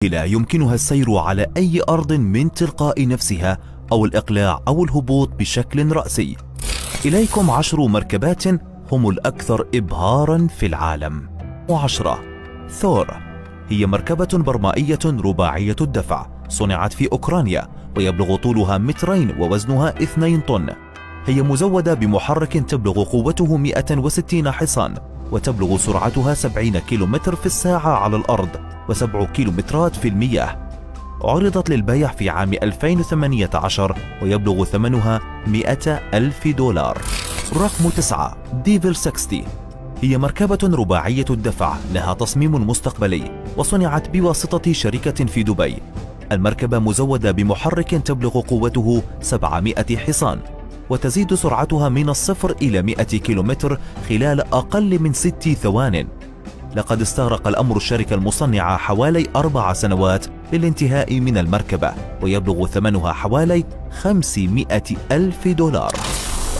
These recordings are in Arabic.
لا يمكنها السير على أي أرض من تلقاء نفسها أو الإقلاع أو الهبوط بشكل رأسي. إليكم 10 مركبات هم الأكثر إبهاراً في العالم. 10. ثور. هي مركبة برمائية رباعية الدفع، صنعت في أوكرانيا، ويبلغ طولها 2 متر ووزنها 2 طن. هي مزودة بمحرك تبلغ قوته 160 حصان، وتبلغ سرعتها 70 كيلومتر في الساعة على الأرض و7 كيلومترات في المياه. عرضت للبيع في عام 2018 ويبلغ ثمنها $100,000. رقم 9. ديفل 60. هي مركبة رباعية الدفع لها تصميم مستقبلي، وصنعت بواسطة شركة في دبي. المركبة مزودة بمحرك تبلغ قوته 700 حصان، وتزيد سرعتها من 0 إلى 100 كيلومتر خلال أقل من 6 ثوان. لقد استغرق الأمر الشركة المصنعة حوالي 4 سنوات للانتهاء من المركبة، ويبلغ ثمنها حوالي $500,000.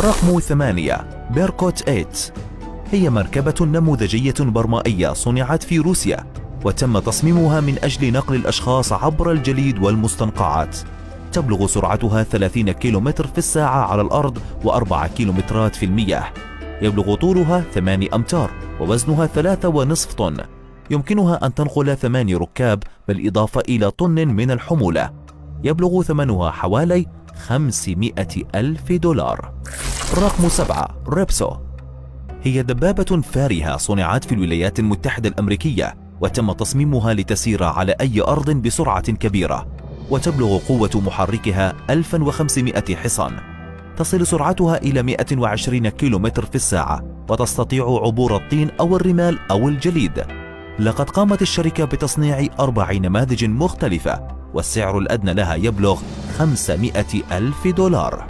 رقم 8. بيركوت 8. هي مركبة نموذجية برمائية صنعت في روسيا، وتم تصميمها من أجل نقل الأشخاص عبر الجليد والمستنقعات. تبلغ سرعتها 30 كيلومتر في الساعة على الأرض و4 كيلومترات في المياه. يبلغ طولها 8 أمتار ووزنها 3.5 طن. يمكنها أن تنقل 8 ركاب بالإضافة إلى طن من الحمولة. يبلغ ثمنها حوالي $500,000. رقم 7. ريبسو. هي دبابة فارهة صنعت في الولايات المتحدة الأمريكية، وتم تصميمها لتسير على أي أرض بسرعة كبيرة، وتبلغ قوة محركها 1500 حصان. تصل سرعتها إلى 120 كيلومتر في الساعة، وتستطيع عبور الطين أو الرمال أو الجليد. لقد قامت الشركة بتصنيع 4 نماذج مختلفة، والسعر الأدنى لها يبلغ $500,000.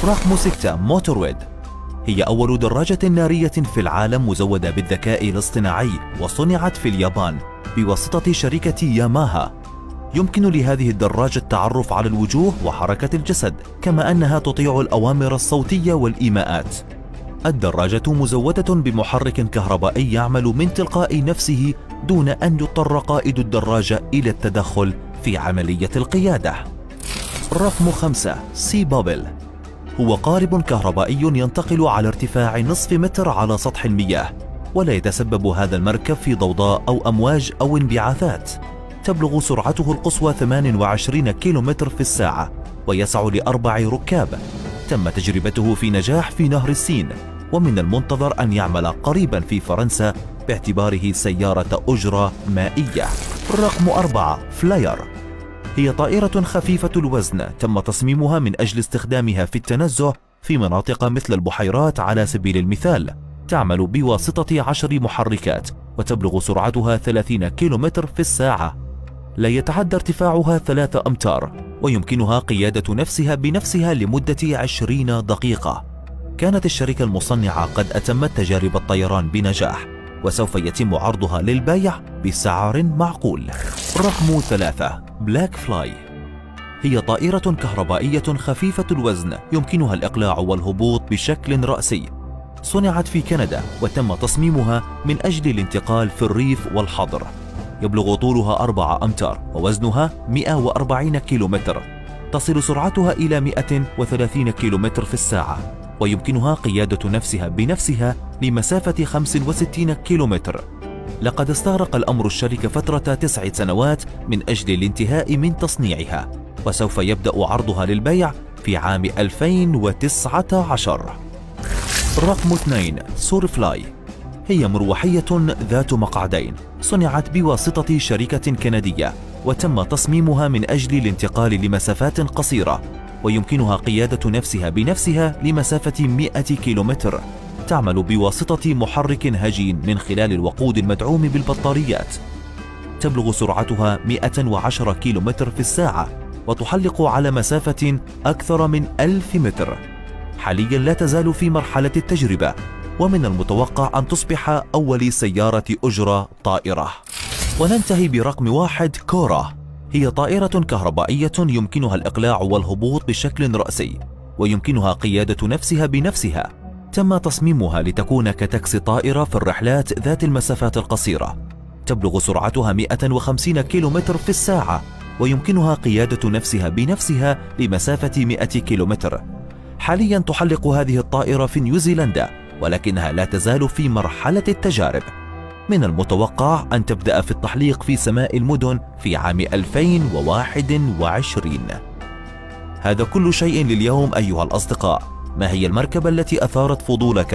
رقم 6. موتورويد. هي أول دراجة نارية في العالم مزودة بالذكاء الاصطناعي، وصنعت في اليابان بواسطة شركة ياماها. يمكن لهذه الدراجة التعرف على الوجوه وحركة الجسد، كما أنها تطيع الأوامر الصوتية والإيماءات. الدراجة مزودة بمحرك كهربائي يعمل من تلقاء نفسه دون أن يضطر قائد الدراجة إلى التدخل في عملية القيادة. رقم 5. سي بابل. هو قارب كهربائي ينتقل على ارتفاع نصف متر على سطح المياه، ولا يتسبب هذا المركب في ضوضاء أو أمواج أو انبعاثات. تبلغ سرعته القصوى 28 كيلومتر في الساعة، ويسع ل4 ركاب. تم تجربته في نجاح في نهر السين، ومن المنتظر أن يعمل قريبا في فرنسا باعتباره سيارة أجرة مائية. رقم 4. فلاير. هي طائرة خفيفة الوزن تم تصميمها من أجل استخدامها في التنزه في مناطق مثل البحيرات على سبيل المثال. تعمل بواسطة 10 محركات، وتبلغ سرعتها 30 كيلومتر في الساعة. لا يتعدى ارتفاعها 3 أمتار، ويمكنها قيادة نفسها بنفسها لمدة 20 دقيقة. كانت الشركة المصنعة قد أتمت تجارب الطيران بنجاح، وسوف يتم عرضها للبيع بسعر معقول. رقم 3. بلاك فلاي. هي طائرة كهربائية خفيفة الوزن يمكنها الإقلاع والهبوط بشكل رأسي. صنعت في كندا، وتم تصميمها من أجل الانتقال في الريف والحضر. يبلغ طولها 4 أمتار ووزنها 140 كيلومتر. تصل سرعتها إلى 130 كيلومتر في الساعة، ويمكنها قيادة نفسها بنفسها لمسافة 65 كيلومتر. لقد استغرق الأمر الشركة فترة 9 سنوات من أجل الانتهاء من تصنيعها، وسوف يبدأ عرضها للبيع في عام 2019. رقم 2. سور فلاي. هي مروحية ذات مقعدين، صنعت بواسطة شركة كندية، وتم تصميمها من أجل الانتقال لمسافات قصيرة، ويمكنها قيادة نفسها بنفسها لمسافة 100 كيلومتر. تعمل بواسطة محرك هجين من خلال الوقود المدعوم بالبطاريات. تبلغ سرعتها 110 كيلومتر في الساعة، وتحلق على مسافة أكثر من 1000 متر. حاليا لا تزال في مرحلة التجربة، ومن المتوقع أن تصبح أول سيارة أجرة طائرة. وننتهي برقم 1. كورا. هي طائرة كهربائية يمكنها الإقلاع والهبوط بشكل رأسي، ويمكنها قيادة نفسها بنفسها. تم تصميمها لتكون كتاكسي طائرة في الرحلات ذات المسافات القصيرة. وتبلغ سرعتها 150 كيلومتر في الساعة، ويمكنها قيادة نفسها بنفسها لمسافة 100 كيلومتر. حاليا تحلق هذه الطائرة في نيوزيلندا، ولكنها لا تزال في مرحلة التجارب. من المتوقع أن تبدأ في التحليق في سماء المدن في عام 2021. هذا كل شيء لليوم أيها الأصدقاء. ما هي المركبة التي أثارت فضولك